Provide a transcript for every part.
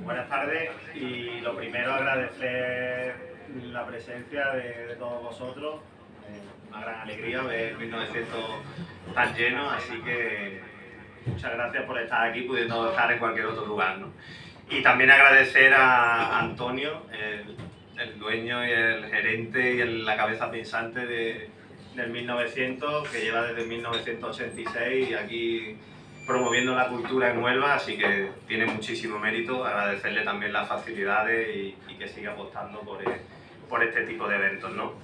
Buenas tardes y lo primero agradecer la presencia de todos vosotros. Una gran alegría ver 1900 tan lleno, así que muchas gracias por estar aquí, pudiendo estar en cualquier otro lugar, ¿no? Y también agradecer a Antonio, el dueño y el gerente y la cabeza pensante del 1900, que lleva desde 1986 y aquí promoviendo la cultura en Huelva, así que tiene muchísimo mérito. Agradecerle también las facilidades y que siga apostando por este tipo de eventos, ¿no?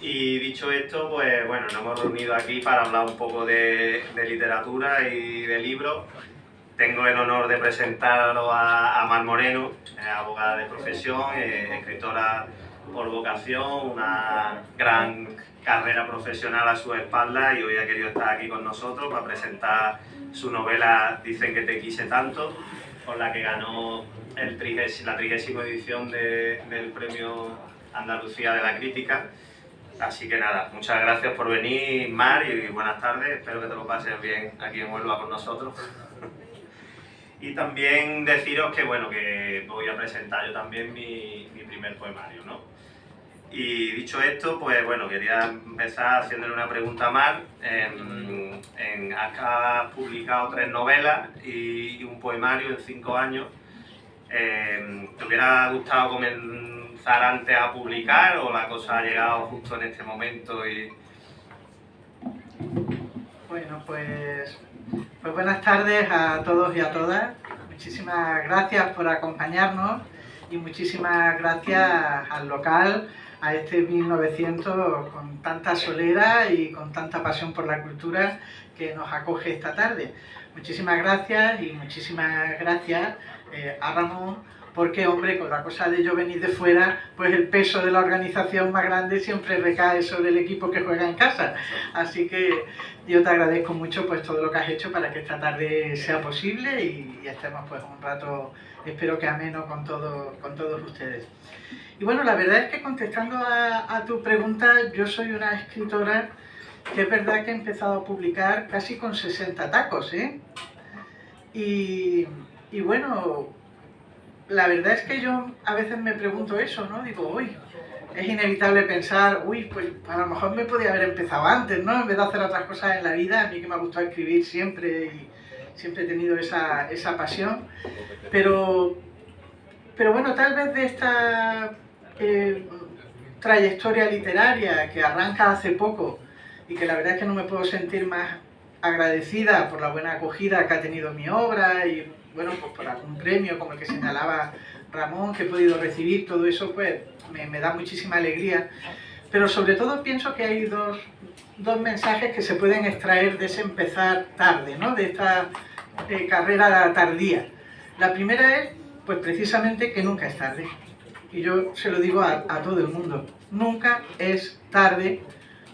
Y dicho esto, pues bueno, nos hemos reunido aquí para hablar un poco de literatura y de libros. Tengo el honor de presentaros a Mar Moreno, abogada de profesión, escritora por vocación, una gran carrera profesional a su espalda, y hoy ha querido estar aquí con nosotros para presentar su novela Dicen que te quise tanto, con la que ganó la 30ª edición del Premio Andalucía de la Crítica. Así que nada, muchas gracias por venir, Mar, y buenas tardes. Espero que te lo pases bien aquí en Huelva con nosotros. Y también deciros que, bueno, que voy a presentar yo también mi primer poemario, ¿no? Y dicho esto, pues bueno, quería empezar haciéndole una pregunta a Mar. Has publicado 3 novelas y un poemario en 5 años. ¿Te hubiera gustado comenzar antes a publicar o la cosa ha llegado justo en este momento? Bueno, pues buenas tardes a todos y a todas. Muchísimas gracias por acompañarnos y muchísimas gracias al local, a este 1900 con tanta solera y con tanta pasión por la cultura que nos acoge esta tarde. Muchísimas gracias y muchísimas gracias a Ramón, porque, hombre, con la cosa de yo venir de fuera, pues el peso de la organización más grande siempre recae sobre el equipo que juega en casa. Así que yo te agradezco mucho pues todo lo que has hecho para que esta tarde sea posible y estemos pues un rato, espero que ameno con todos ustedes. Y bueno, la verdad es que contestando a tu pregunta, yo soy una escritora que es verdad que he empezado a publicar casi con 60 tacos, ¿eh? Y bueno, la verdad es que yo a veces me pregunto eso, ¿no? Digo, uy, es inevitable pensar, uy, pues a lo mejor me podía haber empezado antes, ¿no? En vez de hacer otras cosas en la vida. A mí que me ha gustado escribir siempre y siempre he tenido esa pasión. Pero bueno, tal vez de esta trayectoria literaria que arranca hace poco y que la verdad es que no me puedo sentir más agradecida por la buena acogida que ha tenido mi obra y bueno, pues por algún premio como el que señalaba Ramón que he podido recibir, todo eso pues me da muchísima alegría. Pero sobre todo pienso que hay dos mensajes que se pueden extraer de ese empezar tarde, ¿no? De esta carrera tardía. La primera es, pues precisamente, que nunca es tarde. Y yo se lo digo a todo el mundo. Nunca es tarde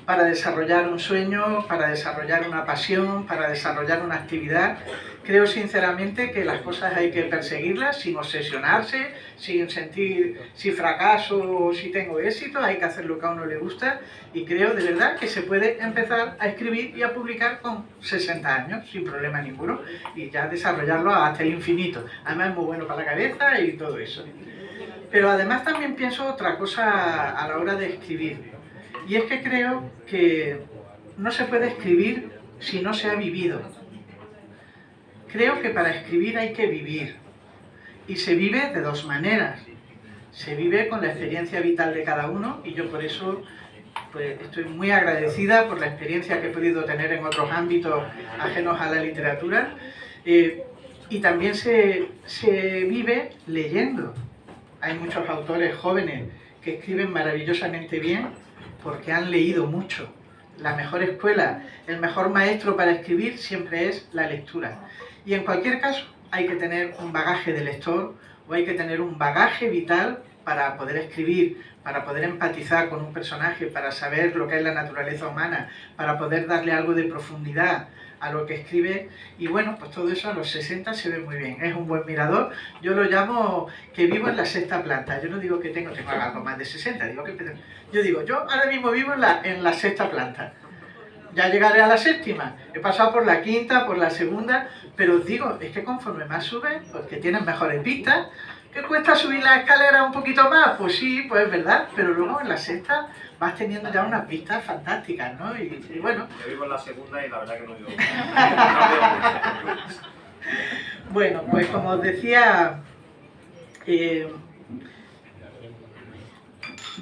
para desarrollar un sueño, para desarrollar una pasión, para desarrollar una actividad. Creo sinceramente que las cosas hay que perseguirlas sin obsesionarse, sin sentir si fracaso o si tengo éxito. Hay que hacer lo que a uno le gusta y creo de verdad que se puede empezar a escribir y a publicar con 60 años sin problema ninguno y ya desarrollarlo hasta el infinito. Además es muy bueno para la cabeza y todo eso. Pero además también pienso otra cosa a la hora de escribir. Y es que creo que no se puede escribir si no se ha vivido. Creo que para escribir hay que vivir. Y se vive de 2 maneras. Se vive con la experiencia vital de cada uno y yo por eso pues, estoy muy agradecida por la experiencia que he podido tener en otros ámbitos ajenos a la literatura. Y también se vive leyendo. Hay muchos autores jóvenes que escriben maravillosamente bien porque han leído mucho. La mejor escuela, el mejor maestro para escribir siempre es la lectura. Y en cualquier caso hay que tener un bagaje de lector o hay que tener un bagaje vital para poder escribir, para poder empatizar con un personaje, para saber lo que es la naturaleza humana, para poder darle algo de profundidad a lo que escribe. Y bueno, pues todo eso a los 60 se ve muy bien, es un buen mirador. Yo lo llamo que vivo en la 6ª planta. Yo no digo que tengo algo más de 60, yo ahora mismo vivo en la 6ª planta. Ya llegaré a la 7ª, he pasado por la 5ª, por la 2ª, Pero os digo, es que conforme más subes, pues que tienes mejores vistas. ¿Que cuesta subir la escalera un poquito más? Pues sí, pues es verdad, pero luego en la sexta vas teniendo ya unas vistas fantásticas, ¿no? Y bueno... Yo vivo en la segunda y la verdad que no vivo. Bueno, pues como os decía, de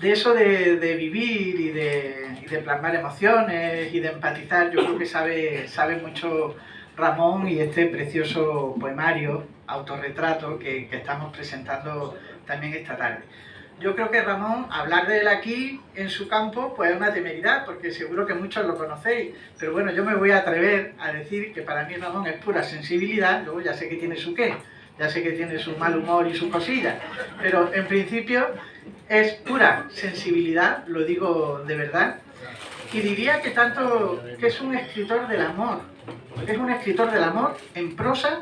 eso de vivir y de plasmar emociones y de empatizar, yo creo que sabe mucho Ramón y este precioso poemario, autorretrato, que estamos presentando también esta tarde. Yo creo que Ramón, hablar de él aquí, en su campo, pues es una temeridad, porque seguro que muchos lo conocéis, pero bueno, yo me voy a atrever a decir que para mí Ramón es pura sensibilidad, luego ya sé que tiene su qué, ya sé que tiene su mal humor y sus cosillas, pero en principio es pura sensibilidad, lo digo de verdad, y diría que tanto que es un escritor del amor, es un escritor del amor en prosa,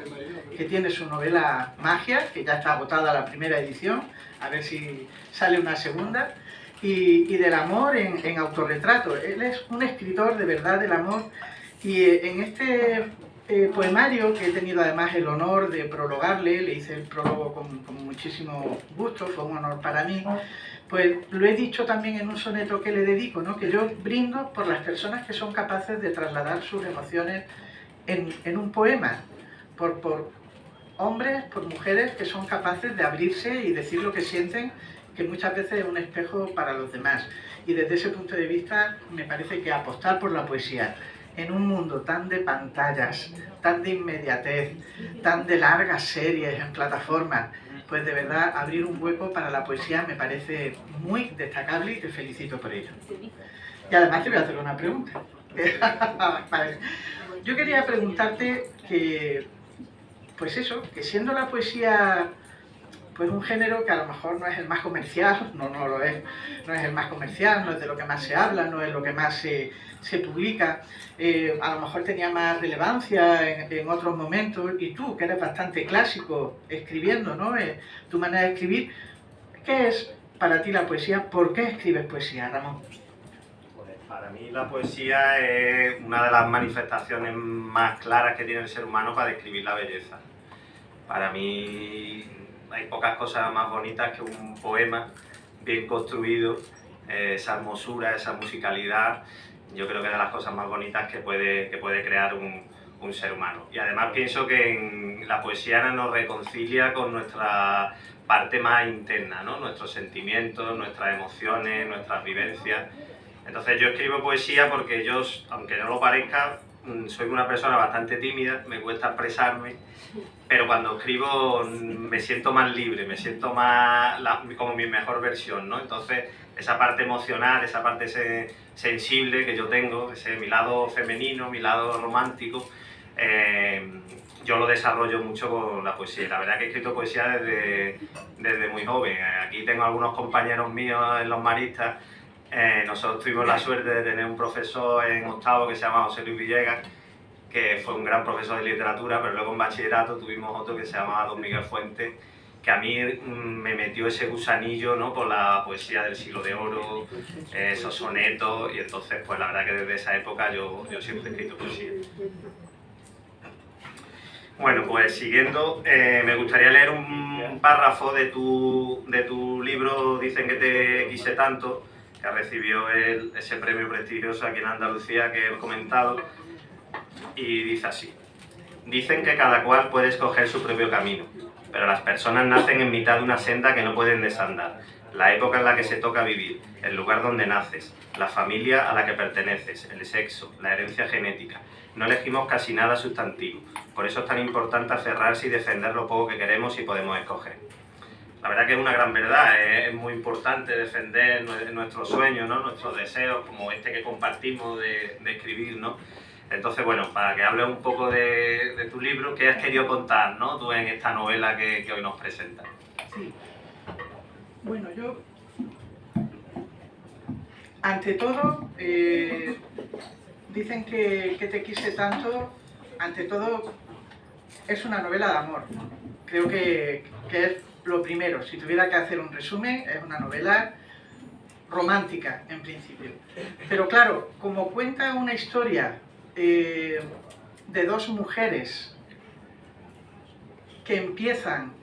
que tiene su novela Magia, que ya está agotada la primera edición, a ver si sale una segunda, y del amor en autorretrato. Él es un escritor de verdad del amor, y en este poemario, que he tenido además el honor de prologarle, le hice el prólogo con muchísimo gusto, fue un honor para mí, pues lo he dicho también en un soneto que le dedico, ¿no? Que yo brindo por las personas que son capaces de trasladar sus emociones en un poema, por hombres, por mujeres que son capaces de abrirse y decir lo que sienten, que muchas veces es un espejo para los demás. Y desde ese punto de vista me parece que apostar por la poesía en un mundo tan de pantallas, tan de inmediatez, tan de largas series en plataformas, pues de verdad abrir un hueco para la poesía me parece muy destacable y te felicito por ello. Y además te voy a hacer una pregunta. Yo quería preguntarte que, pues eso, que siendo la poesía pues un género que a lo mejor no es el más comercial, no lo es, no es el más comercial, no es de lo que más se habla, no es lo que más se publica, a lo mejor tenía más relevancia en otros momentos, y tú, que eres bastante clásico escribiendo, ¿no? Tu manera de escribir, ¿qué es para ti la poesía? ¿Por qué escribes poesía, Ramón? Pues para mí la poesía es una de las manifestaciones más claras que tiene el ser humano para describir la belleza. Para mí hay pocas cosas más bonitas que un poema bien construido, esa hermosura, esa musicalidad, yo creo que es de las cosas más bonitas que puede crear un ser humano. Y además pienso que la poesía nos reconcilia con nuestra parte más interna, ¿no? Nuestros sentimientos, nuestras emociones, nuestras vivencias. Entonces yo escribo poesía porque yo, aunque no lo parezca, soy una persona bastante tímida, me cuesta expresarme, pero cuando escribo me siento más libre, me siento más como mi mejor versión, ¿no? Entonces esa parte emocional, esa parte sensible que yo tengo, mi lado femenino, mi lado romántico, yo lo desarrollo mucho con la poesía. La verdad que he escrito poesía desde muy joven. Aquí tengo algunos compañeros míos en los maristas. Nosotros tuvimos la suerte de tener un profesor en octavo que se llama José Luis Villegas, que fue un gran profesor de literatura, pero luego en bachillerato tuvimos otro que se llamaba Don Miguel Fuentes, que a mí me metió ese gusanillo, ¿no? Por la poesía del siglo de oro, esos sonetos, y entonces pues la verdad que desde esa época yo siempre he escrito poesía. Bueno, pues siguiendo, me gustaría leer un párrafo de tu libro Dicen que te quise tanto, que recibió ese premio prestigioso aquí en Andalucía que he comentado, y dice así: dicen que cada cual puede escoger su propio camino, pero las personas nacen en mitad de una senda que no pueden desandar. La época en la que se toca vivir, el lugar donde naces, la familia a la que perteneces, el sexo, la herencia genética. No elegimos casi nada sustantivo. Por eso es tan importante aferrarse y defender lo poco que queremos y podemos escoger. La verdad que es una gran verdad, es muy importante defender nuestros sueños, ¿no? Nuestros deseos, como este que compartimos de escribir, ¿no? Entonces, bueno, para que hables un poco de tu libro, ¿qué has querido contar, ¿no? Tú en esta novela que hoy nos presentas? Sí. Bueno, yo, ante todo, dicen que te quise tanto, ante todo, es una novela de amor. Creo que es lo primero. Si tuviera que hacer un resumen, es una novela romántica, en principio. Pero claro, como cuenta una historia de dos mujeres que empiezan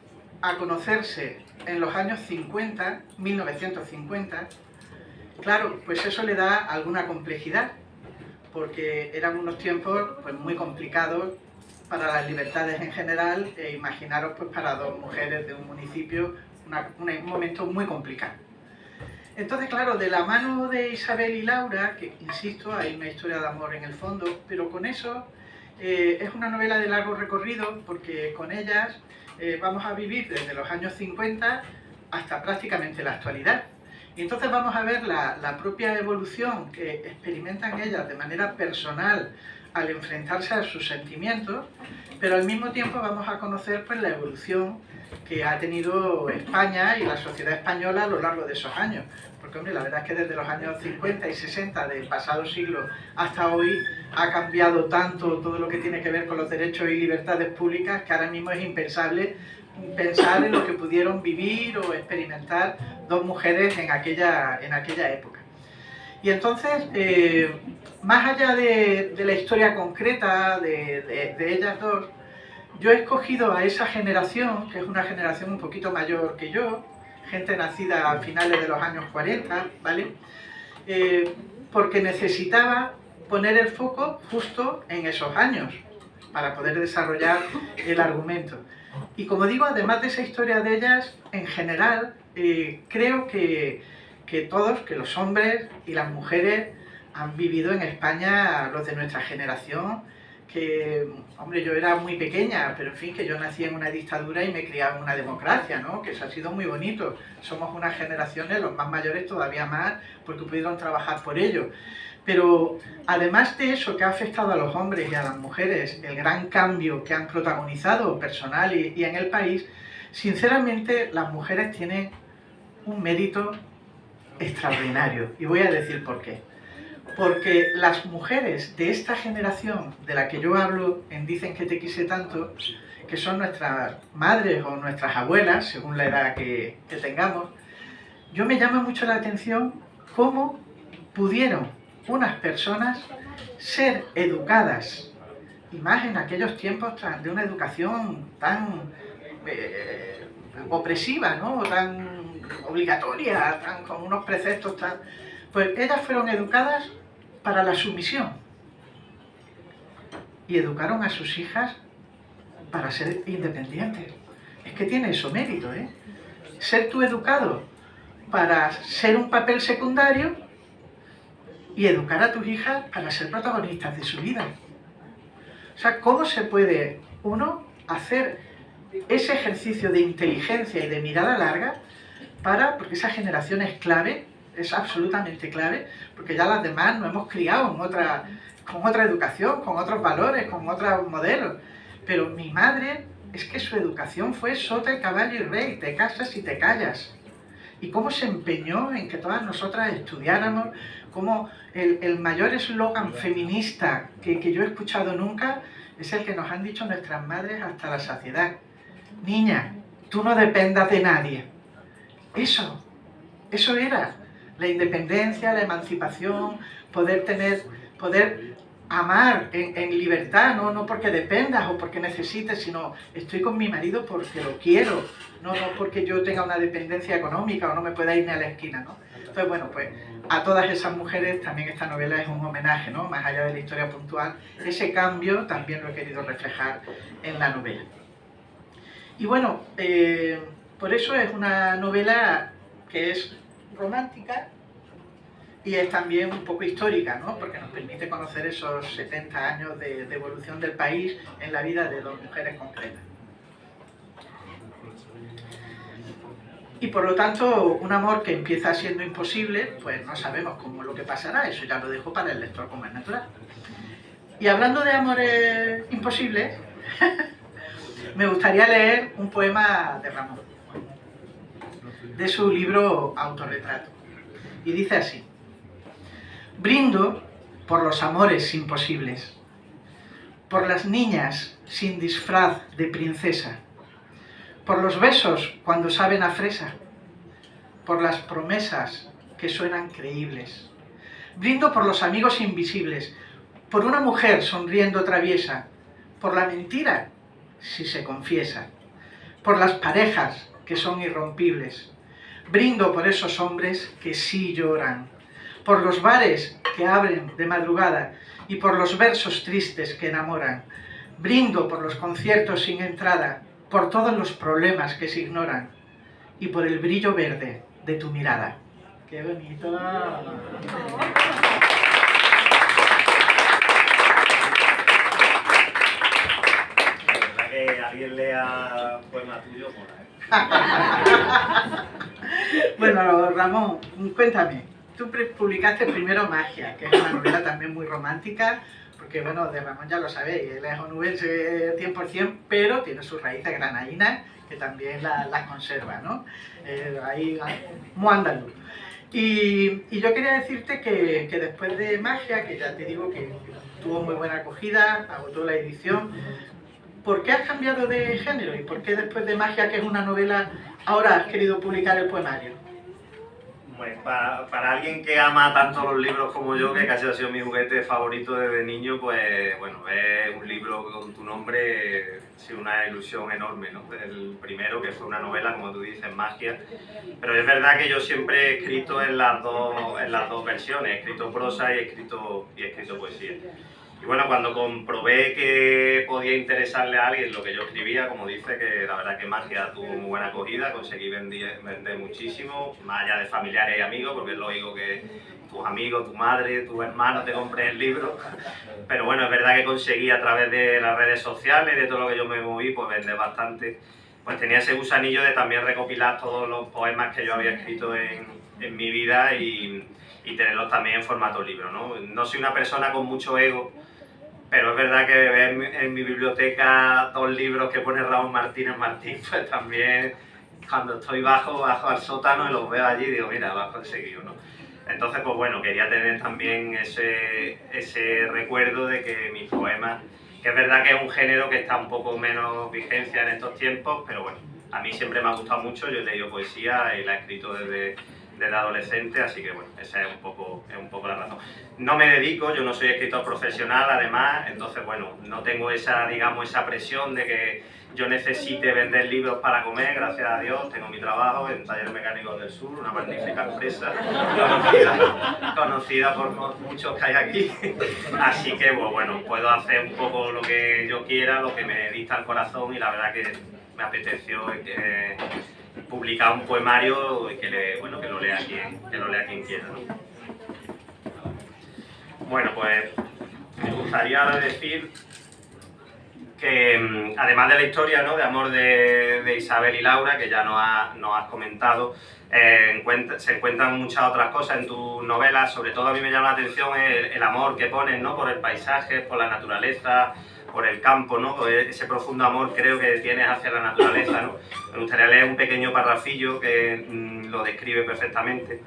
a conocerse en los años 50, 1950, claro, pues eso le da alguna complejidad, porque eran unos tiempos pues, muy complicados para las libertades en general, e imaginaros pues, para dos mujeres de un municipio un momento muy complicado. Entonces, claro, de la mano de Isabel y Laura, que insisto, hay una historia de amor en el fondo, pero con eso es una novela de largo recorrido, porque con ellas vamos a vivir desde los años 50 hasta prácticamente la actualidad. Y entonces vamos a ver la propia evolución que experimentan ellas de manera personal al enfrentarse a sus sentimientos, pero al mismo tiempo vamos a conocer pues, la evolución que ha tenido España y la sociedad española a lo largo de esos años. Porque, hombre, la verdad es que desde los años 50 y 60 del pasado siglo hasta hoy ha cambiado tanto todo lo que tiene que ver con los derechos y libertades públicas que ahora mismo es impensable pensar en lo que pudieron vivir o experimentar dos mujeres en aquella época. Y entonces, más allá de la historia concreta de ellas dos, yo he escogido a esa generación, que es una generación un poquito mayor que yo, gente nacida a finales de los años 40, ¿vale? Porque necesitaba poner el foco justo en esos años, para poder desarrollar el argumento. Y como digo, además de esa historia de ellas, en general, creo que todos, que los hombres y las mujeres han vivido en España, los de nuestra generación, que, hombre, yo era muy pequeña, pero en fin, que yo nací en una dictadura y me criaba en una democracia, ¿no? Que eso ha sido muy bonito. Somos unas generaciones, los más mayores todavía más, porque pudieron trabajar por ello. Pero además de eso que ha afectado a los hombres y a las mujeres, el gran cambio que han protagonizado personal y en el país, sinceramente las mujeres tienen un mérito extraordinario. Y voy a decir por qué. Porque las mujeres de esta generación de la que yo hablo en Dicen que te quise tanto, que son nuestras madres o nuestras abuelas, según la edad que tengamos, yo me llama mucho la atención cómo pudieron unas personas ser educadas, y más en aquellos tiempos de una educación tan opresiva, ¿no? Tan obligatoria, con unos preceptos tan... Pues ellas fueron educadas para la sumisión y educaron a sus hijas para ser independientes. Es que tiene eso mérito, ¿eh? Ser tú educado para ser un papel secundario y educar a tus hijas para ser protagonistas de su vida. O sea, ¿cómo se puede uno hacer ese ejercicio de inteligencia y de mirada larga porque esa generación es clave, es absolutamente clave, porque ya las demás nos hemos criado con otra educación, con otros valores, con otros modelos. Pero mi madre, es que su educación fue sota, caballo y rey, te casas y te callas. Y cómo se empeñó en que todas nosotras estudiáramos, cómo el mayor eslogan feminista que yo he escuchado nunca es el que nos han dicho nuestras madres hasta la saciedad. Niña, tú no dependas de nadie. Eso era la independencia, la emancipación, poder amar en libertad, no porque dependas o porque necesites, sino estoy con mi marido porque lo quiero, no porque yo tenga una dependencia económica o no me pueda ir ni a la esquina, ¿no? Entonces, bueno, pues a todas esas mujeres también esta novela es un homenaje, ¿no? Más allá de la historia puntual, ese cambio también lo he querido reflejar en la novela. Y bueno, por eso es una novela que es romántica y es también un poco histórica, ¿no? Porque nos permite conocer esos 70 años de evolución del país en la vida de dos mujeres concretas. Y por lo tanto, un amor que empieza siendo imposible, pues no sabemos cómo es lo que pasará, eso ya lo dejo para el lector como es natural. Y hablando de amores imposibles, me gustaría leer un poema de Ramón, de su libro Autorretrato. Y dice así: brindo por los amores imposibles, por las niñas sin disfraz de princesa, por los besos cuando saben a fresa, por las promesas que suenan creíbles. Brindo por los amigos invisibles, por una mujer sonriendo traviesa, por la mentira si se confiesa, por las parejas que son irrompibles. Brindo por esos hombres que sí lloran, por los bares que abren de madrugada y por los versos tristes que enamoran. Brindo por los conciertos sin entrada, por todos los problemas que se ignoran y por el brillo verde de tu mirada. ¡Qué bonito! La verdad que alguien lea poema tuyo, mola, Bueno, Ramón, cuéntame. Tú publicaste primero Magia, que es una novela también muy romántica, porque bueno, de Ramón ya lo sabéis, él es onubense 100%, pero tiene sus raíces granadinas, que también las conserva, ¿no? Ahí, muy andaluz. Y yo quería decirte que después de Magia, que ya te digo que tuvo muy buena acogida, agotó la edición, ¿por qué has cambiado de género? ¿Y por qué después de Magia, que es una novela, ahora has querido publicar el poemario? Pues para alguien que ama tanto los libros como yo, que casi ha sido mi juguete favorito desde niño, pues bueno, es un libro con tu nombre, sí, una ilusión enorme, ¿no? El primero, que fue una novela, como tú dices, Magia, pero es verdad que yo siempre he escrito en las dos versiones, he escrito prosa y he escrito poesía. Y bueno, cuando comprobé que podía interesarle a alguien lo que yo escribía, como dice, que la verdad que Magia tuvo muy buena acogida, conseguí vender muchísimo, más allá de familiares y amigos, porque es lógico que tus amigos, tu madre, tus hermanos te compren el libro, pero bueno, es verdad que conseguí a través de las redes sociales, de todo lo que yo me moví, pues vender bastante. Pues tenía ese gusanillo de también recopilar todos los poemas que yo había escrito en mi vida y tenerlos también en formato libro, ¿no? No soy una persona con mucho ego, pero es verdad que ver en mi biblioteca 2 libros que pone Raúl Martínez Martín, pues también cuando estoy bajo al sótano y los veo allí, digo, mira, lo has conseguido, ¿no? Entonces, pues bueno, quería tener también ese recuerdo de que mis poemas, que es verdad que es un género que está un poco menos vigencia en estos tiempos, pero bueno, a mí siempre me ha gustado mucho, yo he leído poesía y la he escrito desde adolescente, así que bueno, esa es un poco la razón. No me dedico, yo no soy escritor profesional además, entonces bueno, no tengo esa, digamos, esa presión de que yo necesite vender libros para comer, gracias a Dios, tengo mi trabajo en Talleres Mecánicos del Sur, una magnífica empresa, conocida por muchos que hay aquí, así que bueno, puedo hacer un poco lo que yo quiera, lo que me dicta el corazón y la verdad que me apeteció publicar un poemario y que lo lea quien quiera, ¿no? Bueno, pues me gustaría ahora decir que además de la historia, ¿no?, de amor de Isabel y Laura, que ya nos has comentado, se encuentran muchas otras cosas en tus novelas. Sobre todo a mí me llama la atención el amor que ponen, ¿no?, por el paisaje, por la naturaleza, por el campo, ¿no?, ese profundo amor creo que tienes hacia la naturaleza, ¿no? Me gustaría leer un pequeño parrafillo que lo describe perfectamente.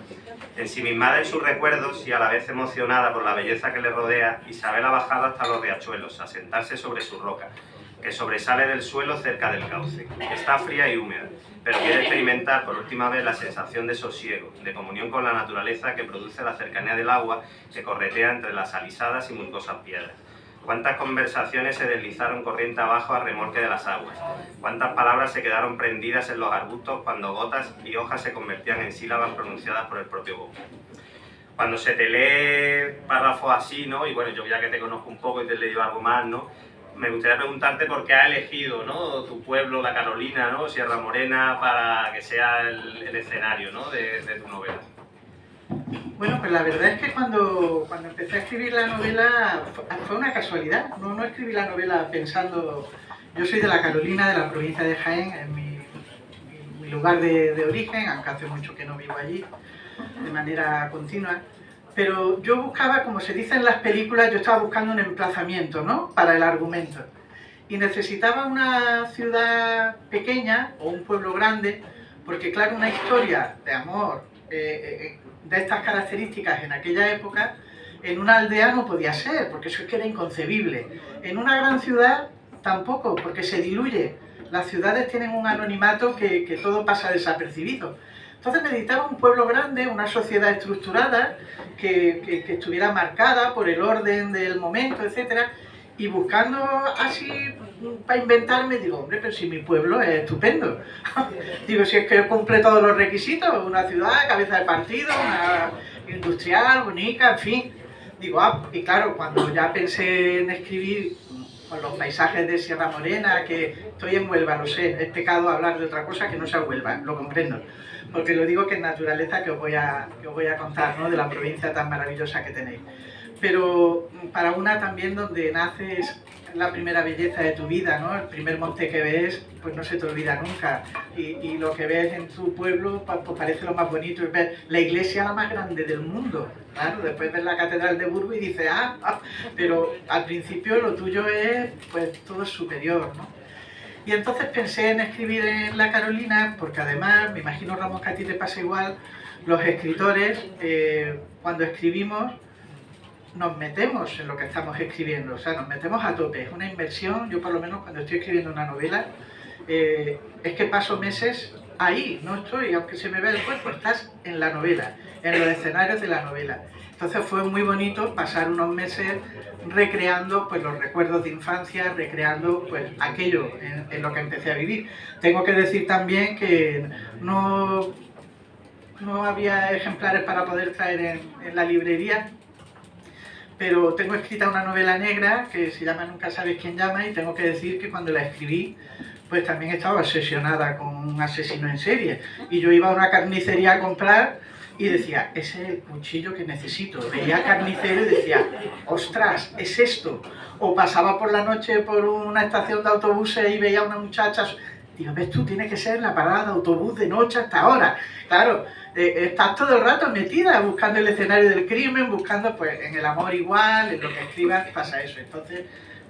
Ensimismada en sus recuerdos y a la vez emocionada por la belleza que le rodea, Isabel ha bajado hasta los riachuelos a sentarse sobre su roca, que sobresale del suelo cerca del cauce. Está fría y húmeda, pero quiere experimentar por última vez la sensación de sosiego, de comunión con la naturaleza que produce la cercanía del agua que corretea entre las alisadas y musgosas piedras. Cuántas conversaciones se deslizaron corriente abajo a remolque de las aguas. Cuántas palabras se quedaron prendidas en los arbustos cuando gotas y hojas se convertían en sílabas pronunciadas por el propio bosque. Cuando se te lee párrafos así, ¿no?, y bueno, yo ya que te conozco un poco y te he leído algo más, ¿no?, me gustaría preguntarte por qué has elegido, ¿no?, tu pueblo, La Carolina, ¿no?, Sierra Morena, para que sea el escenario, ¿no?, de tu novela. Bueno, pues la verdad es que cuando empecé a escribir la novela fue una casualidad. No escribí la novela pensando... Yo soy de La Carolina, de la provincia de Jaén, es mi lugar de origen, aunque hace mucho que no vivo allí de manera continua. Pero yo buscaba, como se dice en las películas, yo estaba buscando un emplazamiento, ¿no?, para el argumento. Y necesitaba una ciudad pequeña o un pueblo grande, porque claro, una historia de amor de estas características en aquella época, en una aldea no podía ser, porque eso es que era inconcebible. En una gran ciudad tampoco, porque se diluye. Las ciudades tienen un anonimato que todo pasa desapercibido. Entonces necesitaba un pueblo grande, una sociedad estructurada, que estuviera marcada por el orden del momento, etc. Y buscando así para inventarme, digo, hombre, pero si mi pueblo es estupendo. Digo, si es que cumple todos los requisitos, una ciudad, cabeza de partido, una industrial, bonita, en fin. Digo, y claro, cuando ya pensé en escribir con los paisajes de Sierra Morena, que estoy en Huelva, lo sé, es pecado hablar de otra cosa que no sea Huelva, lo comprendo. Porque lo digo que es naturaleza que os voy a contar, ¿no? De la provincia tan maravillosa que tenéis. Pero para una también donde naces la primera belleza de tu vida, ¿no? El primer monte que ves, pues no se te olvida nunca. Y lo que ves en tu pueblo, pues parece lo más bonito. Es ver la iglesia la más grande del mundo. Claro, después ves la catedral de Burgos y dices, pero al principio lo tuyo es, pues todo es superior, ¿no? Y entonces pensé en escribir en La Carolina, porque además, me imagino, Ramón, que a ti te pasa igual, los escritores, cuando escribimos, nos metemos en lo que estamos escribiendo, o sea, nos metemos a tope, es una inmersión. Yo por lo menos cuando estoy escribiendo una novela, es que paso meses ahí, no estoy, aunque se me vea el cuerpo, estás en la novela, en los escenarios de la novela. Entonces fue muy bonito pasar unos meses recreando pues los recuerdos de infancia, recreando pues aquello en lo que empecé a vivir. Tengo que decir también que no había ejemplares para poder traer en la librería, pero tengo escrita una novela negra que se llama Nunca sabes quién llama, y tengo que decir que cuando la escribí pues también estaba obsesionada con un asesino en serie, y yo iba a una carnicería a comprar y decía, ese es el cuchillo que necesito. Veía carnicero y decía, ostras, es esto. O pasaba por la noche por una estación de autobuses y veía a una muchacha, digo, ves tú, tiene que ser la parada de autobús de noche hasta ahora. Claro, estás todo el rato metida buscando el escenario del crimen, buscando pues en el amor igual, en lo que escribas pasa eso. Entonces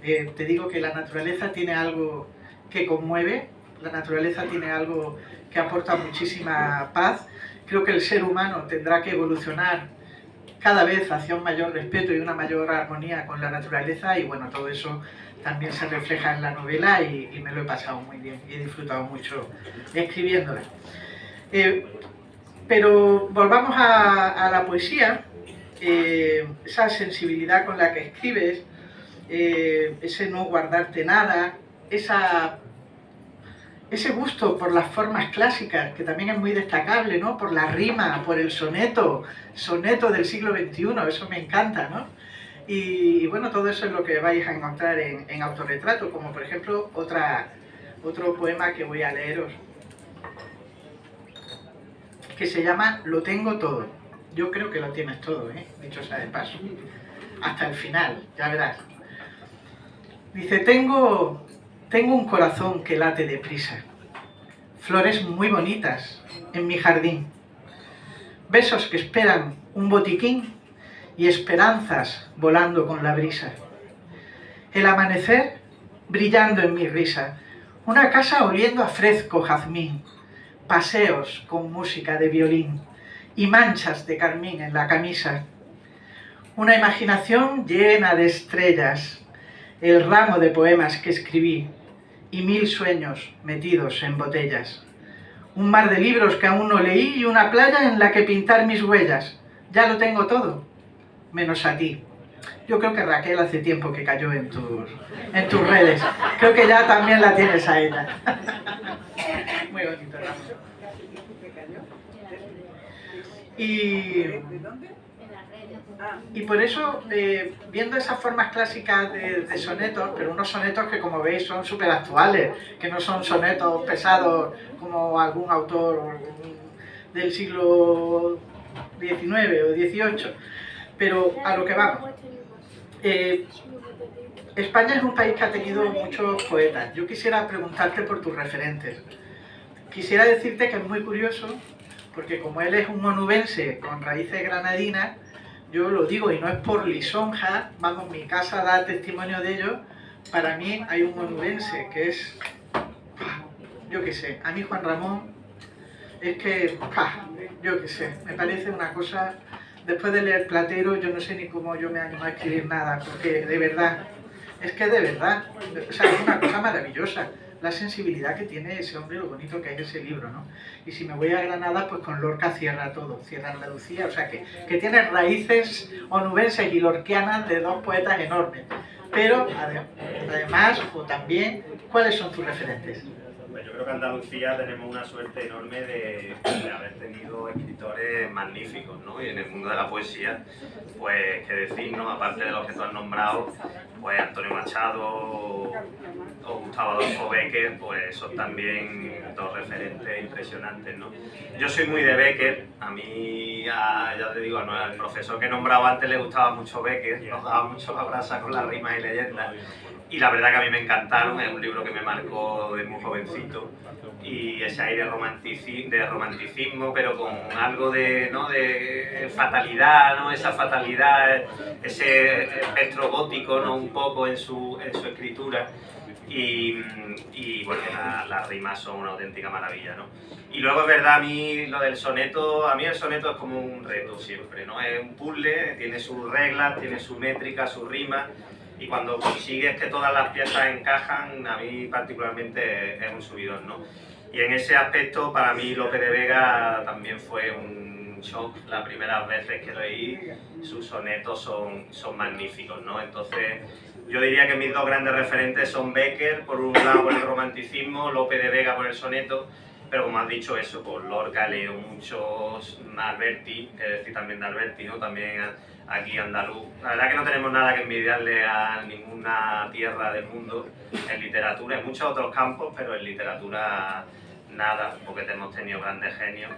te digo que la naturaleza tiene algo que conmueve, la naturaleza tiene algo que aporta muchísima paz. Creo que el ser humano tendrá que evolucionar cada vez hacia un mayor respeto y una mayor armonía con la naturaleza, y bueno, todo eso también se refleja en la novela, y me lo he pasado muy bien y he disfrutado mucho escribiéndola. Pero volvamos a la poesía, esa sensibilidad con la que escribes, ese no guardarte nada, ese gusto por las formas clásicas, que también es muy destacable, ¿no? Por la rima, por el soneto del siglo XXI, eso me encanta, ¿no? Y bueno, todo eso es lo que vais a encontrar en Autorretrato, como por ejemplo otro poema que voy a leeros, que se llama Lo tengo todo. Yo creo que lo tienes todo, dicho sea de paso. Hasta el final, ya verás. Dice, tengo un corazón que late deprisa, flores muy bonitas en mi jardín, besos que esperan un botiquín y esperanzas volando con la brisa. El amanecer brillando en mi risa, una casa oliendo a fresco jazmín, paseos con música de violín y manchas de carmín en la camisa. Una imaginación llena de estrellas, el ramo de poemas que escribí y 1000 sueños metidos en botellas. Un mar de libros que aún no leí y una playa en la que pintar mis huellas. Ya lo tengo todo, menos a ti. Yo creo que Raquel hace tiempo que cayó en tus redes. Creo que ya también la tienes a ella. Muy bonito, Ramón. Y por eso, viendo esas formas clásicas de sonetos, pero unos sonetos que, como veis, son súper actuales, que no son sonetos pesados como algún autor del siglo XIX o XVIII, pero a lo que vamos. España es un país que ha tenido muchos poetas. Yo quisiera preguntarte por tus referentes. Quisiera decirte que es muy curioso, porque como él es un onubense con raíces granadinas, yo lo digo y no es por lisonja, vamos, mi casa da testimonio de ello. Para mí hay un onubense que es, yo qué sé, a mí Juan Ramón es que, yo qué sé, me parece una cosa, después de leer Platero yo no sé ni cómo yo me animo a escribir nada, porque de verdad, es que de verdad, o sea, es una cosa maravillosa. La sensibilidad que tiene ese hombre, lo bonito que es ese libro, ¿no? Y si me voy a Granada, pues con Lorca cierra todo, cierra Andalucía, o sea que tiene raíces onubenses y lorquianas de dos poetas enormes. pero además, o también, ¿cuáles son tus referentes? Pues yo creo que en Andalucía tenemos una suerte enorme de haber tenido escritores magníficos, ¿no? Y en el mundo de la poesía, pues qué decir, ¿no? Aparte de los que tú has nombrado, pues Antonio Machado o Gustavo Adolfo Bécquer, pues son también dos referentes impresionantes, ¿no? Yo soy muy de Bécquer, a mí, ya te digo, al profesor que he nombrado antes le gustaba mucho Bécquer, nos daba mucho la brasa con las rimas y leyendas. Y la verdad que a mí me encantaron, es un libro que me marcó de muy jovencito y ese aire de romanticismo, pero con algo de, ¿no? de fatalidad, ¿no? Esa fatalidad, ese espectro gótico, ¿no? Un poco en su escritura. Y bueno, las rimas son una auténtica maravilla, ¿no? Y luego es verdad, a mí lo del soneto, a mí el soneto es como un reto siempre, ¿no? Es un puzzle, tiene sus reglas, tiene su métrica, su rima, y cuando consigues que todas las piezas encajan, a mí particularmente es un subidón, ¿no? Y en ese aspecto, para mí Lope de Vega también fue un shock las primeras veces que leí, sus sonetos son magníficos, ¿no? Entonces, yo diría que mis dos grandes referentes son Bécquer, por un lado por el romanticismo, Lope de Vega por el soneto, pero como has dicho eso, por Lorca leo muchos, Alberti, que decir también de Alberti, ¿no? También aquí andaluz. La verdad que no tenemos nada que envidiarle a ninguna tierra del mundo en literatura, en muchos otros campos, pero en literatura nada, porque hemos tenido grandes genios.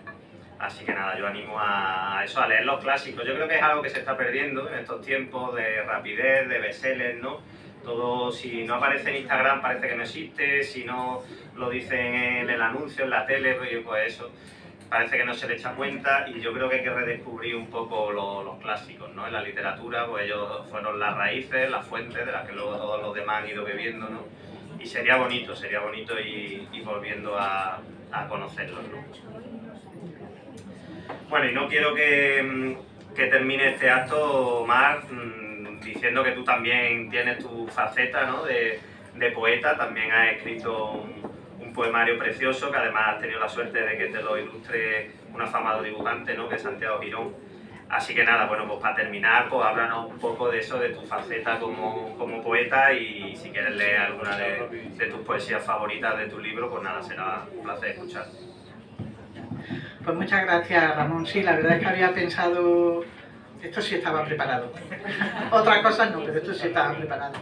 Así que nada, yo animo a eso, a leer los clásicos. Yo creo que es algo que se está perdiendo en estos tiempos de rapidez, de bestsellers, ¿no? Todo, si no aparece en Instagram parece que no existe, si no lo dicen en el anuncio, en la tele, pues eso, parece que no se le echa cuenta, y yo creo que hay que redescubrir un poco los clásicos, ¿no? En la literatura, pues ellos fueron las raíces, las fuentes de las que luego todos los demás han ido bebiendo, ¿no? Y sería bonito ir volviendo a conocerlos, ¿no? Bueno, y no quiero que termine este acto, Mar, diciendo que tú también tienes tu faceta, ¿no? de poeta, también has escrito un poemario precioso, que además has tenido la suerte de que te lo ilustre un afamado dibujante, ¿no? Que es Santiago Girón. Así que nada, bueno, pues para terminar, pues háblanos un poco de eso, de tu faceta como poeta, y si quieres leer alguna de tus poesías favoritas de tu libro, pues nada, será un placer escuchar. Pues muchas gracias, Ramón. Sí, la verdad es que había pensado... Esto sí estaba preparado. Otras cosas no, pero esto sí estaba preparado.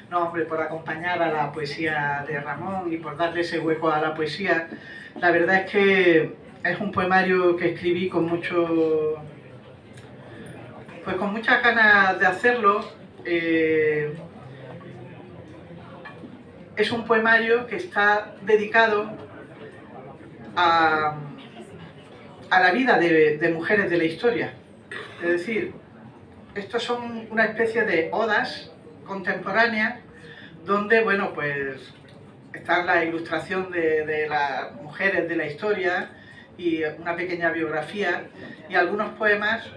No, hombre, por acompañar a la poesía de Ramón y por darle ese hueco a la poesía. La verdad es que es un poemario que escribí con mucho... Pues con muchas ganas de hacerlo. Es un poemario que está dedicado a la vida de mujeres de la historia. Es decir, estos son una especie de odas contemporáneas donde, bueno, pues está la ilustración de las mujeres de la historia y una pequeña biografía y algunos poemas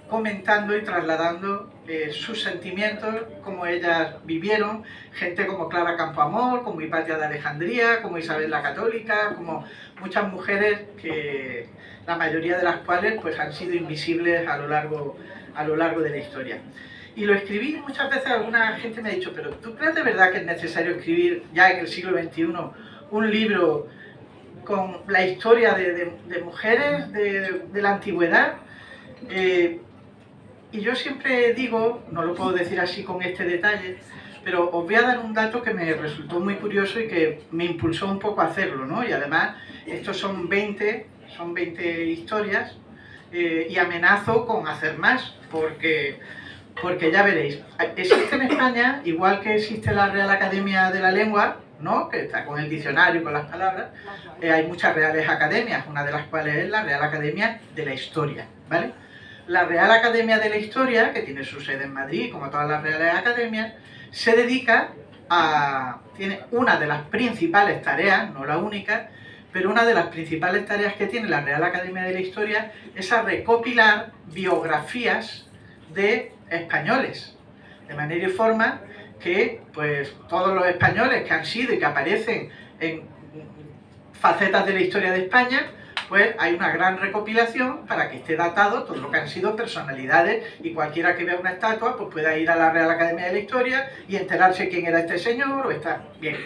comentando y trasladando sus sentimientos, cómo ellas vivieron, gente como Clara Campoamor, como Hipatia de Alejandría, como Isabel la Católica, como muchas mujeres que la mayoría de las cuales pues han sido invisibles a lo largo de la historia. Y lo escribí muchas veces, alguna gente me ha dicho, pero ¿tú crees de verdad que es necesario escribir ya en el siglo XXI un libro con la historia de mujeres de la antigüedad? Y yo siempre digo, no lo puedo decir así con este detalle, pero os voy a dar un dato que me resultó muy curioso y que me impulsó un poco a hacerlo, ¿no? Y además, estos son 20 historias, y amenazo con hacer más, porque ya veréis, existe en España, igual que existe la Real Academia de la Lengua, ¿no? Que está con el diccionario y con las palabras, hay muchas reales academias, una de las cuales es la Real Academia de la Historia, ¿vale? La Real Academia de la Historia, que tiene su sede en Madrid, como todas las Reales Academias, se dedica tiene una de las principales tareas, no la única, pero una de las principales tareas que tiene la Real Academia de la Historia es a recopilar biografías de españoles, de manera y forma que pues todos los españoles que han sido y que aparecen en facetas de la historia de España, pues hay una gran recopilación para que esté datado todo lo que han sido personalidades, y cualquiera que vea una estatua pues pueda ir a la Real Academia de la Historia y enterarse quién era este señor o está bien.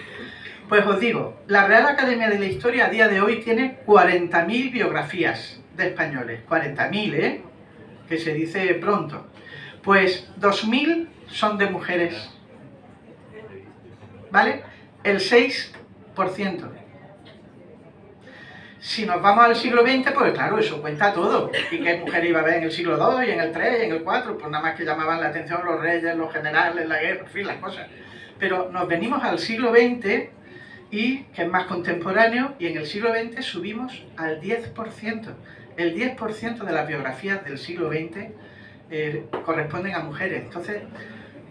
Pues os digo, la Real Academia de la Historia a día de hoy tiene 40.000 biografías de españoles. 40.000, ¿eh? Que se dice pronto. Pues 2.000 son de mujeres. ¿Vale? El 6%. Si nos vamos al siglo XX, pues claro, eso cuenta todo. Y qué mujeres iba a haber en el siglo II, y en el III, y en el IV, pues nada más que llamaban la atención los reyes, los generales, la guerra, en fin, las cosas. Pero nos venimos al siglo XX, y que es más contemporáneo, y en el siglo XX subimos al 10%. El 10% de las biografías del siglo XX corresponden a mujeres. Entonces,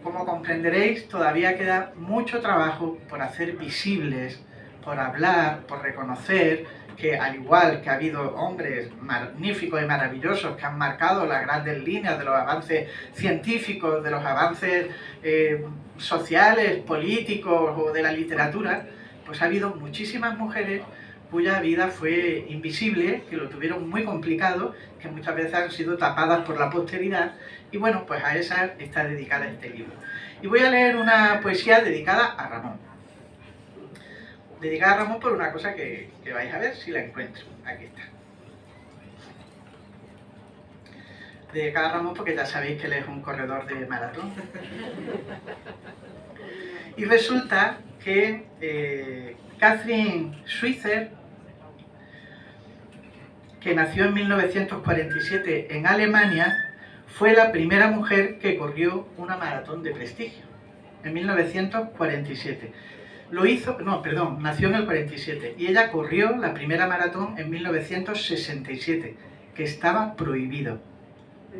como comprenderéis, todavía queda mucho trabajo por hacer visibles, por hablar, por reconocer que al igual que ha habido hombres magníficos y maravillosos que han marcado las grandes líneas de los avances científicos, de los avances sociales, políticos o de la literatura, pues ha habido muchísimas mujeres cuya vida fue invisible, que lo tuvieron muy complicado, que muchas veces han sido tapadas por la posteridad, y bueno, pues a esas está dedicada este libro. Y voy a leer una poesía dedicada a Ramón. Dedicada a Ramón por una cosa que vais a ver si la encuentro. Aquí está. Dedicada a Ramón porque ya sabéis que él es un corredor de maratón. Y resulta que Catherine Switzer, que nació en 1947 en Alemania, fue la primera mujer que corrió una maratón de prestigio, en 1947. Nació en el 47, y ella corrió la primera maratón en 1967, que estaba prohibido,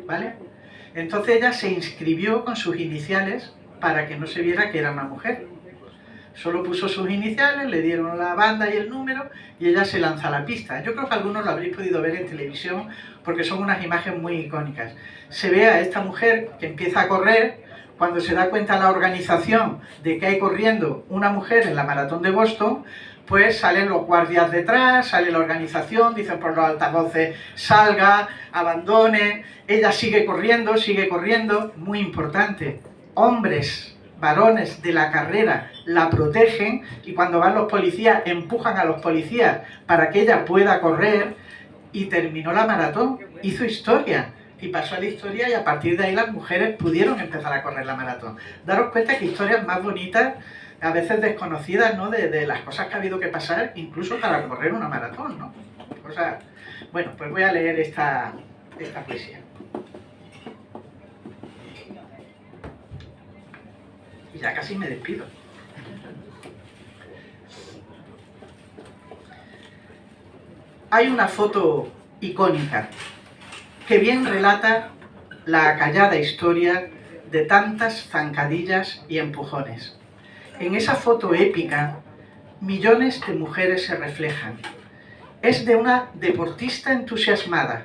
¿vale? Entonces ella se inscribió con sus iniciales para que no se viera que era una mujer. Solo puso sus iniciales, le dieron la banda y el número, y ella se lanza a la pista. Yo creo que algunos lo habréis podido ver en televisión, porque son unas imágenes muy icónicas. Se ve a esta mujer que empieza a correr. Cuando se da cuenta la organización de que hay corriendo una mujer en la maratón de Boston, pues salen los guardias detrás, sale la organización, dicen por los altavoces, salga, abandone. Ella sigue corriendo, muy importante. Hombres, varones de la carrera la protegen, y cuando van los policías empujan a los policías para que ella pueda correr, y terminó la maratón, hizo historia. Y pasó a la historia, y a partir de ahí las mujeres pudieron empezar a correr la maratón. Daros cuenta que historias más bonitas, a veces desconocidas, ¿no? De las cosas que ha habido que pasar, incluso para correr una maratón, ¿no? Bueno, pues voy a leer esta poesía. Y ya casi me despido. Hay una foto icónica que bien relata la acallada historia de tantas zancadillas y empujones. En esa foto épica, millones de mujeres se reflejan. Es de una deportista entusiasmada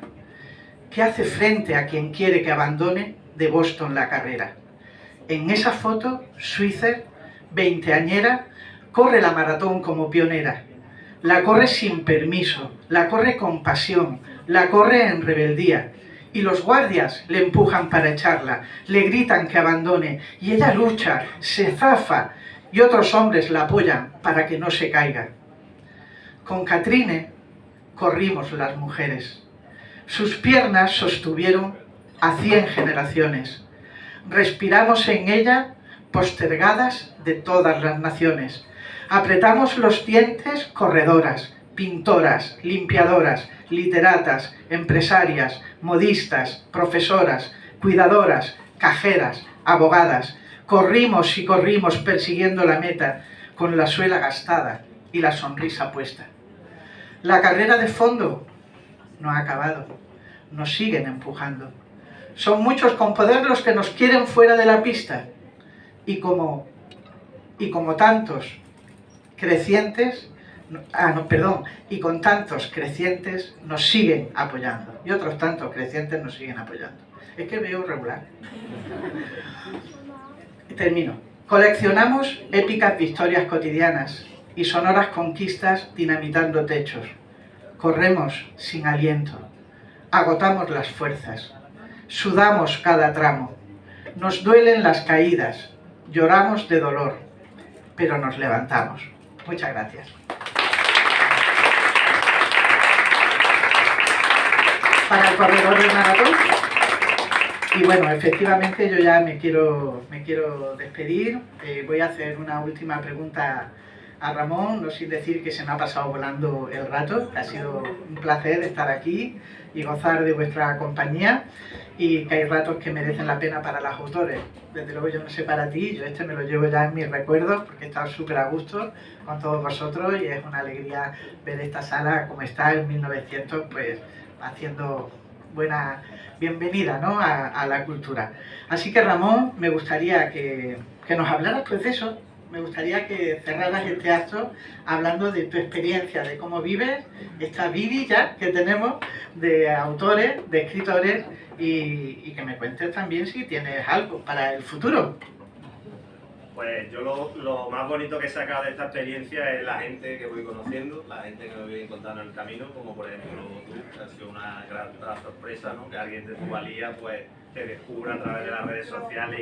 que hace frente a quien quiere que abandone de Boston la carrera. En esa foto, Switzer, veinteañera, corre la maratón como pionera. La corre sin permiso, la corre con pasión, la corre en rebeldía, y los guardias le empujan para echarla, le gritan que abandone, y ella lucha, se zafa, y otros hombres la apoyan para que no se caiga. Con Catherine corrimos las mujeres. Sus piernas sostuvieron a 100 generaciones. Respiramos en ella, postergadas de todas las naciones. Apretamos los dientes, corredoras, pintoras, limpiadoras, literatas, empresarias, modistas, profesoras, cuidadoras, cajeras, abogadas. Corrimos y corrimos persiguiendo la meta, con la suela gastada y la sonrisa puesta. La carrera de fondo no ha acabado, nos siguen empujando. Son muchos con poder los que nos quieren fuera de la pista, y como tantos crecientes, y con tantos crecientes nos siguen apoyando, y otros tantos crecientes nos siguen apoyando. Es que veo regular. Y termino. Coleccionamos épicas victorias cotidianas y sonoras conquistas dinamitando techos. corremos sin aliento, agotamos las fuerzas, sudamos cada tramo, nos duelen las caídas, lloramos de dolor, pero nos levantamos. Muchas gracias. Para el corredor del maratón. Y bueno, efectivamente yo ya me quiero despedir. Voy a hacer una última pregunta a Ramón, no sin decir que se me ha pasado volando el rato, que ha sido un placer estar aquí y gozar de vuestra compañía, y que hay ratos que merecen la pena para los autores. Desde luego yo no sé para ti, yo me lo llevo ya en mis recuerdos porque he estado súper a gusto con todos vosotros y es una alegría ver esta sala como está en 1900, pues haciendo buena bienvenida, ¿no?, a la cultura. Así que Ramón, me gustaría que nos hablaras pues de eso. Me gustaría que cerraras este acto hablando de tu experiencia, de cómo vives esta vidilla que tenemos de autores, de escritores, y que me cuentes también si tienes algo para el futuro. Pues yo lo más bonito que he sacado de esta experiencia es la gente que voy conociendo, la gente que me voy encontrando en el camino, como por ejemplo tú, que ha sido una gran sorpresa, ¿no?, que alguien de tu valía pues te descubra a través de las redes sociales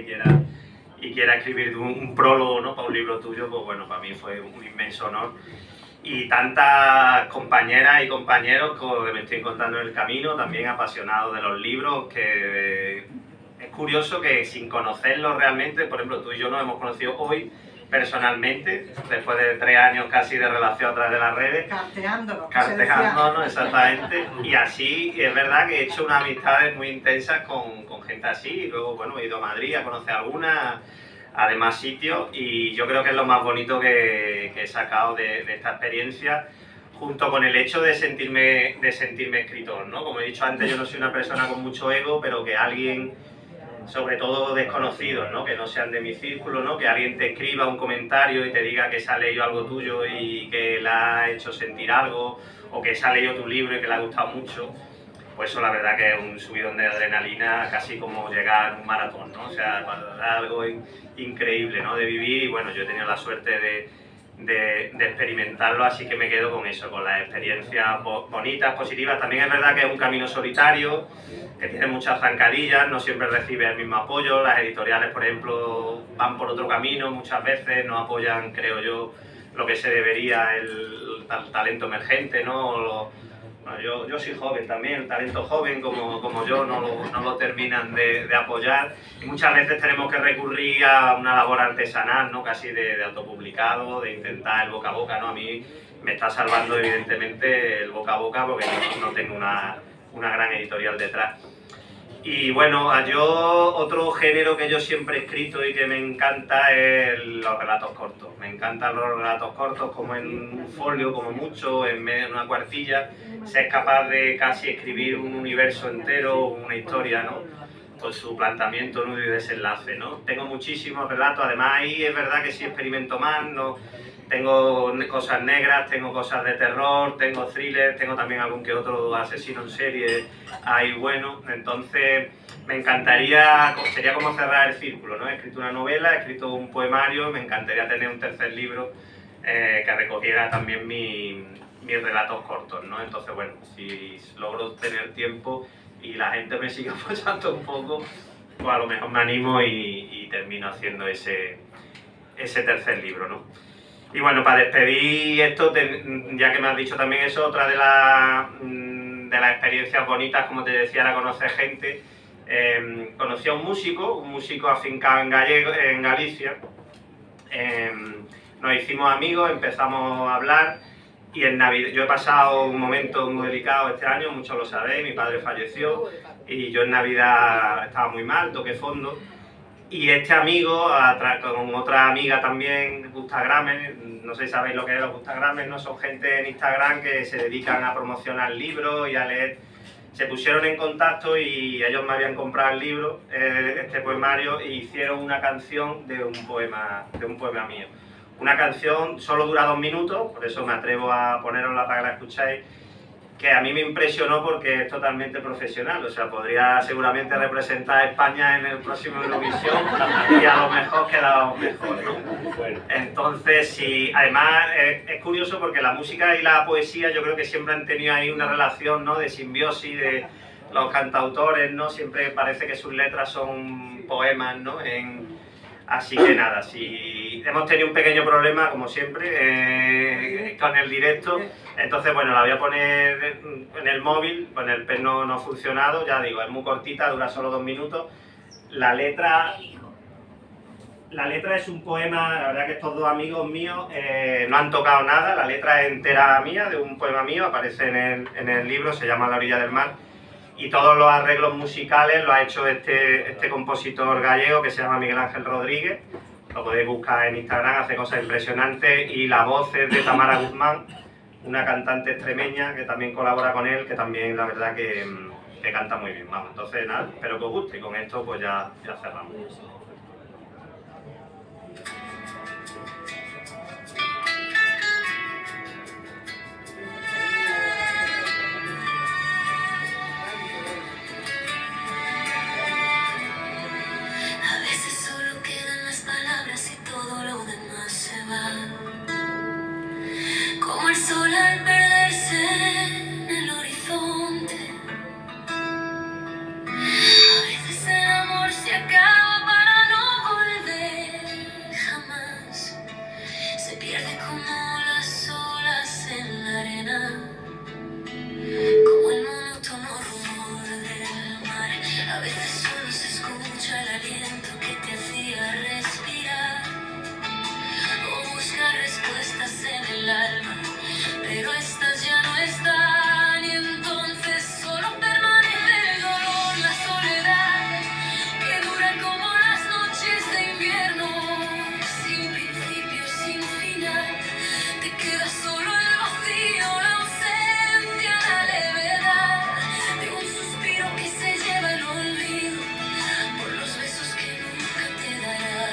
y quiera escribir un prólogo, ¿no?, para un libro tuyo. Pues bueno, para mí fue un inmenso honor. Y tantas compañeras y compañeros que me estoy encontrando en el camino, también apasionados de los libros, que es curioso que sin conocerlos realmente, por ejemplo, tú y yo nos hemos conocido hoy personalmente, después de 3 años casi de relación a través de las redes. Carteándonos, exactamente. Y así, es verdad que he hecho unas amistades muy intensas con gente así, y luego, bueno, he ido a Madrid a conocer algunas, a demás sitios, y yo creo que es lo más bonito que he sacado de esta experiencia, junto con el hecho de sentirme escritor, ¿no? Como he dicho antes, yo no soy una persona con mucho ego, pero que alguien, sobre todo desconocidos, ¿no?, que no sean de mi círculo, ¿no?, que alguien te escriba un comentario y te diga que se ha leído algo tuyo y que le ha hecho sentir algo, o que se ha leído tu libro y que le ha gustado mucho, pues eso la verdad que es un subidón de adrenalina, casi como llegar a un maratón, ¿no? O sea, algo increíble, ¿no?, de vivir. Y bueno, yo he tenido la suerte de experimentarlo, así que me quedo con eso, con las experiencias bonitas, positivas. También es verdad que es un camino solitario, que tiene muchas zancadillas, no siempre recibe el mismo apoyo. Las editoriales, por ejemplo, van por otro camino, muchas veces no apoyan, creo yo, lo que se debería, el talento emergente, ¿no? Bueno, yo soy joven también, el talento joven como yo no lo terminan de apoyar, y muchas veces tenemos que recurrir a una labor artesanal, ¿no?, casi de autopublicado, de intentar el boca a boca, ¿no? A mí me está salvando evidentemente el boca a boca, porque yo no tengo una gran editorial detrás. Y bueno, otro género que yo siempre he escrito y que me encanta es los relatos cortos. Me encantan los relatos cortos, como en un folio, como mucho, en medio de una cuartilla. Se es capaz de casi escribir un universo entero, una historia, ¿no?, con su planteamiento, nudo y desenlace, ¿no? Tengo muchísimos relatos, además ahí es verdad que sí experimento más, ¿no? Tengo cosas negras, tengo cosas de terror, tengo thrillers, tengo también algún que otro asesino en serie ahí bueno. Entonces me encantaría, sería como cerrar el círculo, ¿no? He escrito una novela, he escrito un poemario, me encantaría tener un tercer libro que recogiera también mis relatos cortos, ¿no? Entonces, bueno, si logro tener tiempo y la gente me sigue apoyando un poco, pues a lo mejor me animo y termino haciendo ese tercer libro, ¿no? Y bueno, para despedir esto, ya que me has dicho también eso, otra de las experiencias bonitas, como te decía, era conocer gente. Conocí a un músico afincado en Galicia. Nos hicimos amigos, empezamos a hablar, y en Navidad, yo he pasado un momento muy delicado este año, muchos lo sabéis, mi padre falleció y yo en Navidad estaba muy mal, toqué fondo. Y este amigo, con otra amiga también, Bookstagramers, no sé si sabéis lo que es los Bookstagramers, ¿no? Son gente en Instagram que se dedican a promocionar libros y a leer. Se pusieron en contacto y ellos me habían comprado el libro, este poemario, e hicieron una canción de un poema mío. Una canción solo dura 2 minutos, por eso me atrevo a ponerosla para que la escuchéis. que a mí me impresionó porque es totalmente profesional, o sea, podría seguramente representar a España en el próximo Eurovisión y a lo mejor quedamos mejor, ¿no? Bueno. Entonces, sí, además es curioso porque la música y la poesía yo creo que siempre han tenido ahí una relación, ¿no?, de simbiosis, de los cantautores, ¿no? Siempre parece que sus letras son poemas, ¿no? Así que nada, si hemos tenido un pequeño problema, como siempre, con el directo, entonces bueno, la voy a poner en el móvil, pues el pen no ha funcionado, ya digo, es muy cortita, dura solo 2 minutos. La letra es un poema, la verdad que estos dos amigos míos no han tocado nada, la letra es entera mía, de un poema mío, aparece en el libro, se llama La orilla del mar. Y todos los arreglos musicales lo ha hecho este compositor gallego que se llama Miguel Ángel Rodríguez. Lo podéis buscar en Instagram, hace cosas impresionantes. Y la voz es de Tamara Guzmán, una cantante extremeña que también colabora con él, que también la verdad que canta muy bien. Vamos, entonces nada, espero que os guste y con esto pues ya cerramos. Como el sol al perderse en el horizonte. A veces el amor se acaba para no volver jamás. Se pierde como las olas en la arena, como el monótono rumor del mar. A veces solo se escucha el aliento que te hacía respirar, o buscar respuestas en el alma, pero estas ya no están, y entonces solo permanece el dolor, la soledad, que dura como las noches de invierno, sin principio, sin final. Te queda solo el vacío, la ausencia, la levedad de un suspiro que se lleva el olvido por los besos que nunca te darán.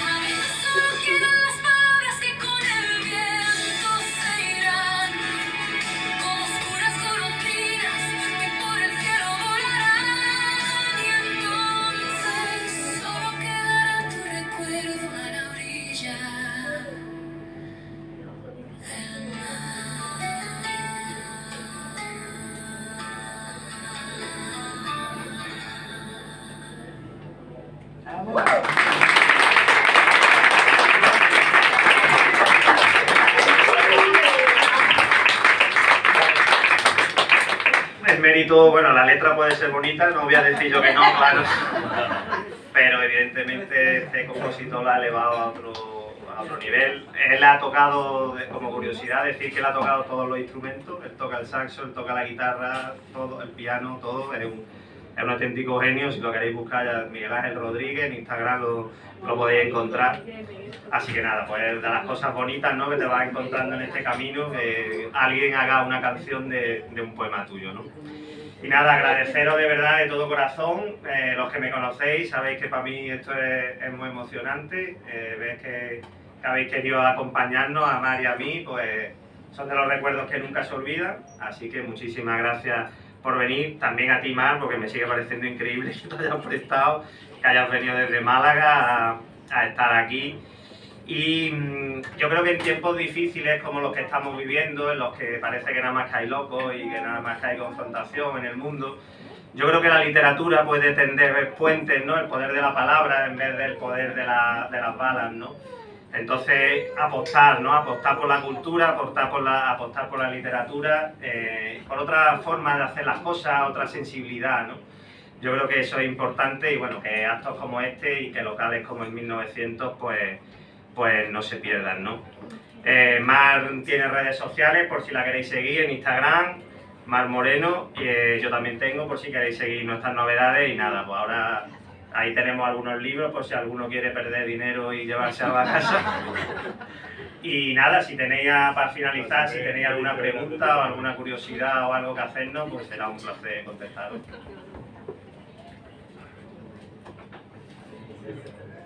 A veces solo quedan las palabras que con el viento se irán, como oscuras golondrinas que por el cielo volarán, y entonces solo quedará tu recuerdo a la orilla del El mérito, bueno, la letra puede ser bonita, no voy a decir yo que no, claro, pero evidentemente este compositor la ha elevado a otro nivel. Él ha tocado, como curiosidad, decir que él ha tocado todos los instrumentos, él toca el saxo, él toca la guitarra, todo, el piano, todo, es un auténtico genio. Si lo queréis buscar, ya Miguel Ángel Rodríguez, en Instagram lo podéis encontrar. Así que nada, pues de las cosas bonitas, ¿no?, que te vas encontrando en este camino, que alguien haga una canción de un poema tuyo, ¿no? Y nada, agradeceros de verdad, de todo corazón. Los que me conocéis sabéis que para mí esto es muy emocionante. Ves que habéis querido acompañarnos, a Mar y a mí, pues son de los recuerdos que nunca se olvidan. Así que muchísimas gracias por venir. También a ti, Mar, porque me sigue pareciendo increíble que te hayas prestado, que hayas venido desde Málaga a estar aquí. Y yo creo que en tiempos difíciles como los que estamos viviendo, en los que parece que nada más que hay locos y que nada más que hay confrontación en el mundo, yo creo que la literatura puede tender puentes, ¿no?, el poder de la palabra en vez del poder de las balas, ¿no? Entonces, apostar, ¿no?, apostar por la cultura, apostar por la literatura, por otra forma de hacer las cosas, otra sensibilidad, ¿no? Yo creo que eso es importante, y bueno, que actos como este y que locales como el 1900 pues no se pierdan, ¿no? Mar tiene redes sociales por si la queréis seguir en Instagram, Mar Moreno, yo también tengo por si queréis seguir nuestras novedades y nada, pues ahora ahí tenemos algunos libros por si alguno quiere perder dinero y llevarse a la casa. Y nada, si tenéis, para finalizar, si tenéis alguna pregunta o alguna curiosidad o algo que hacernos, pues será un placer contestaros.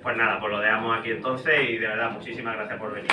Pues nada, pues lo dejamos aquí entonces y de verdad muchísimas gracias por venir.